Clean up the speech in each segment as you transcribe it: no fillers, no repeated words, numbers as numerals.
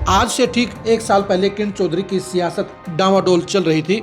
आज से ठीक एक साल पहले किरण चौधरी की सियासत डामाडोल चल रही थी।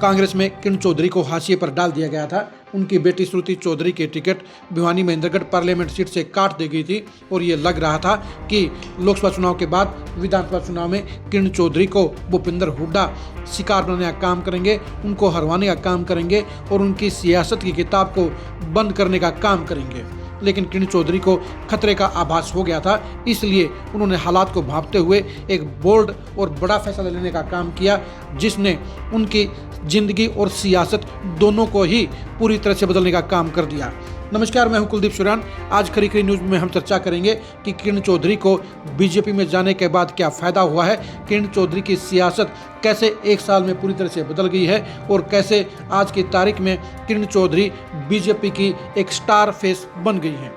कांग्रेस में किरण चौधरी को हाशिए पर डाल दिया गया था। उनकी बेटी श्रुति चौधरी की ticket Bhiwani Mahendragarh parliament seat से काट दी गई थी और ये लग रहा था कि लोकसभा चुनाव के बाद विधानसभा चुनाव में किरण चौधरी को भूपेंद्र हुड्डा शिकार बनाने का काम करेंगे, उनको हरवाने का काम करेंगे और उनकी सियासत की किताब को बंद करने का काम करेंगे। लेकिन किरण चौधरी को खतरे का आभास हो गया था, इसलिए उन्होंने हालात को भांपते हुए एक बोल्ड और बड़ा फैसला लेने का काम किया, जिसने उनकी जिंदगी और सियासत दोनों को ही पूरी तरह से बदलने का काम कर दिया। नमस्कार, मैं हूं कुलदीप सुरान। आज खरी खरी न्यूज में हम चर्चा करेंगे कि किरण चौधरी को बीजेपी में जाने के बाद क्या फायदा हुआ है, किरण चौधरी की सियासत कैसे एक साल में पूरी तरह से बदल गई है और कैसे आज की तारीख में किरण चौधरी बीजेपी की एक स्टार फेस बन गई है।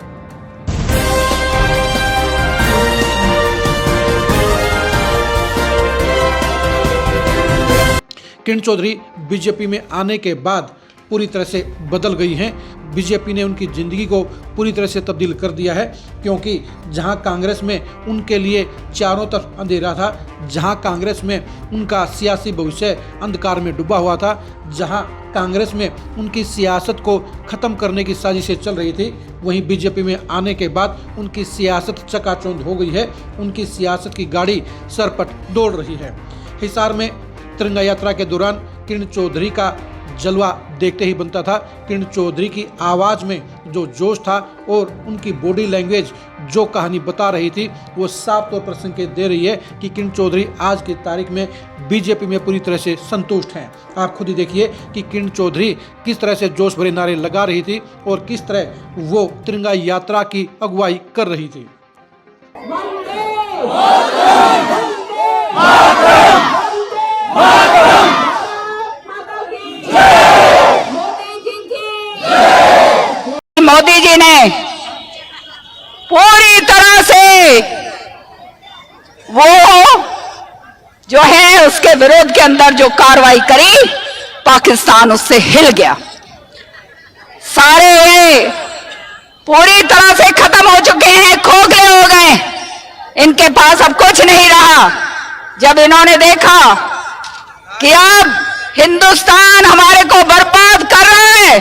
किरण चौधरी बीजेपी में आने के बाद पूरी तरह से बदल गई हैं। बीजेपी ने उनकी ज़िंदगी को पूरी तरह से तब्दील कर दिया है, क्योंकि जहां कांग्रेस में उनके लिए चारों तरफ अंधेरा था, जहां कांग्रेस में उनका सियासी भविष्य अंधकार में डूबा हुआ था, जहां कांग्रेस में उनकी सियासत को ख़त्म करने की साजिशें चल रही थी, वहीं बीजेपी में आने के बाद उनकी सियासत चकाचौंध हो गई है। उनकी सियासत की गाड़ी सरपट दौड़ रही है। हिसार में तिरंगा यात्रा के दौरान किरण चौधरी का जलवा देखते ही बनता था। किरण चौधरी की आवाज़ में जो जोश था और उनकी बॉडी लैंग्वेज जो कहानी बता रही थी, वो साफ तौर पर संकेत दे रही है कि किरण चौधरी आज की तारीख में बीजेपी में पूरी तरह से संतुष्ट हैं। आप खुद ही देखिए कि किरण चौधरी किस तरह से जोश भरे नारे लगा रही थी और किस तरह वो तिरंगा यात्रा की अगुवाई कर रही थी। मोदी जी ने पूरी तरह से वो जो है उसके विरोध के अंदर जो कार्रवाई करी, पाकिस्तान उससे हिल गया। सारे पूरी तरह से खत्म हो चुके हैं, खोखले हो गए, इनके पास अब कुछ नहीं रहा। जब इन्होंने देखा कि अब हिंदुस्तान हमारे को बर्बाद कर रहा है,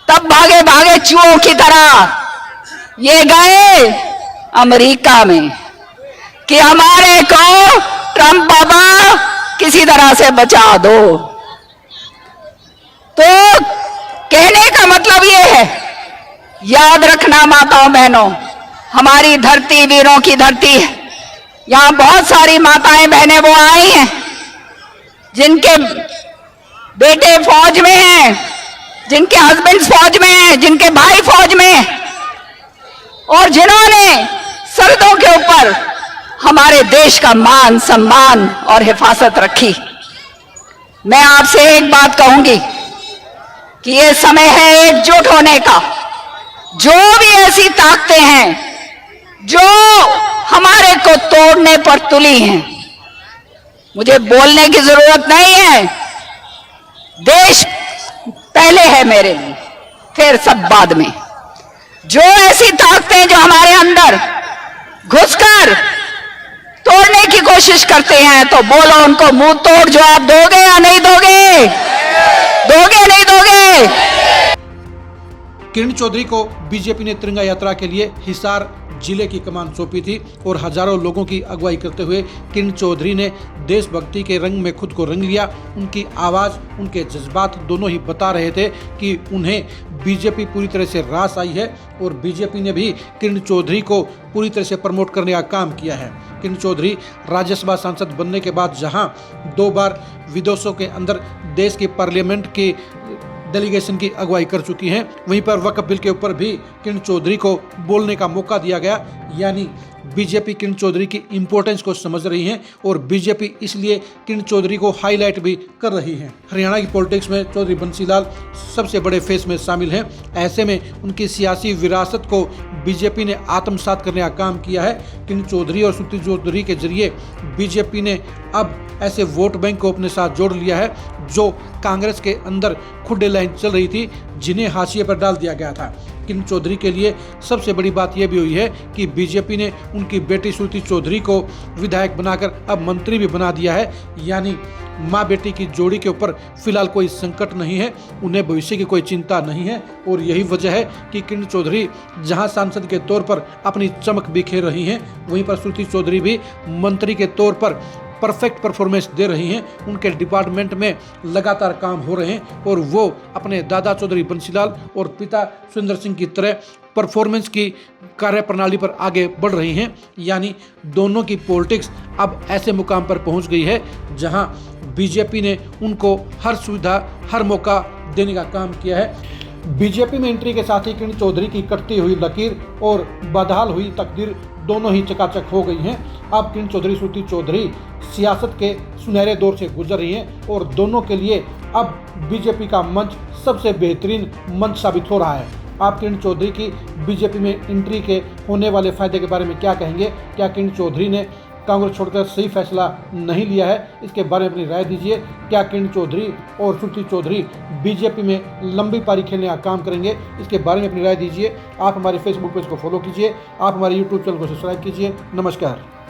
तब भागे भागे चूहों की तरह ये गए अमेरिका में कि हमारे को ट्रंप बाबा किसी तरह से बचा दो। तो कहने का मतलब ये है, याद रखना माताओं बहनों, हमारी धरती वीरों की धरती है। यहां बहुत सारी माताएं बहनें वो आई हैं जिनके बेटे फौज में हैं, जिनके हस्बैंड फौज में हैं, जिनके भाई फौज में हैं, और जिन्होंने सरहदों के ऊपर हमारे देश का मान सम्मान और हिफाजत रखी। मैं आपसे एक बात कहूंगी कि ये समय है एकजुट होने का। जो भी ऐसी ताकतें हैं जो हमारे को तोड़ने पर तुली हैं, मुझे बोलने की जरूरत नहीं है। देश पहले है मेरे लिए, फिर सब बाद में। जो ऐसी ताकतें जो हमारे अंदर घुसकर तोड़ने की कोशिश करते हैं, तो बोलो उनको मुंह तोड़ जवाब दोगे या नहीं दोगे? दोगे नहीं दोगे? किरण चौधरी को बीजेपी ने तिरंगा यात्रा के लिए हिसार जिले की कमान सौंपी थी और हजारों लोगों की अगुवाई करते हुए किरण चौधरी ने देशभक्ति के रंग में खुद को रंग लिया। उनकी आवाज़, उनके जज्बात दोनों ही बता रहे थे कि उन्हें बीजेपी पूरी तरह से रास आई है और बीजेपी ने भी किरण चौधरी को पूरी तरह से प्रमोट करने का काम किया है। किरण चौधरी राज्यसभा सांसद बनने के बाद जहां 2 बार विदेशों के अंदर देश की पार्लियामेंट की डेलीगेशन की अगुवाई कर चुकी हैं, वहीं पर वक्फ बिल के ऊपर भी किरण चौधरी को बोलने का मौका दिया गया। यानी बीजेपी किरण चौधरी की इम्पोर्टेंस को समझ रही है और बीजेपी इसलिए किरण चौधरी को हाईलाइट भी कर रही है। हरियाणा की पॉलिटिक्स में चौधरी बंसीलाल सबसे बड़े फेस में शामिल हैं। ऐसे में उनकी सियासी विरासत को बीजेपी ने आत्मसात करने का काम किया है। किरण चौधरी और श्रुति चौधरी के जरिए बीजेपी ने अब ऐसे वोट बैंक को अपने साथ जोड़ लिया है जो कांग्रेस के अंदर खुडे लाइन चल रही थी, जिन्हें हाशिए पर डाल दिया गया था। किरण चौधरी के लिए सबसे बड़ी बात यह भी हुई है कि बीजेपी ने उनकी बेटी श्रुति चौधरी को विधायक बनाकर अब मंत्री भी बना दिया है। यानी माँ बेटी की जोड़ी के ऊपर फिलहाल कोई संकट नहीं है, उन्हें भविष्य की कोई चिंता नहीं है। और यही वजह है कि किरण चौधरी जहां सांसद के तौर पर अपनी चमक बिखेर रही हैं, वहीं पर श्रुति चौधरी भी मंत्री के तौर पर परफेक्ट परफॉर्मेंस दे रही हैं। उनके डिपार्टमेंट में लगातार काम हो रहे हैं और वो अपने दादा चौधरी बंसीलाल और पिता सुरेंद्र सिंह की तरह परफॉर्मेंस की कार्यप्रणाली पर आगे बढ़ रही हैं। यानी दोनों की पॉलिटिक्स अब ऐसे मुकाम पर पहुंच गई है जहां बीजेपी ने उनको हर सुविधा हर मौका देने का काम किया है। बीजेपी में एंट्री के साथ ही किरण चौधरी की कटती हुई लकीर और बदहाल हुई तकदीर दोनों ही चकाचक हो गई हैं। अब किरण चौधरी श्रुति चौधरी सियासत के सुनहरे दौर से गुजर रही हैं और दोनों के लिए अब बीजेपी का मंच सबसे बेहतरीन मंच साबित हो रहा है। आप किरण चौधरी की बीजेपी में एंट्री के होने वाले फायदे के बारे में क्या कहेंगे? क्या किरण चौधरी ने कांग्रेस छोड़कर सही फैसला नहीं लिया है? इसके बारे में अपनी राय दीजिए। क्या किरण चौधरी और श्रुति चौधरी बीजेपी में लंबी पारी खेलने का काम करेंगे? इसके बारे में अपनी राय दीजिए। आप हमारे फेसबुक पेज को फॉलो कीजिए, आप हमारे यूट्यूब चैनल को सब्सक्राइब कीजिए। नमस्कार।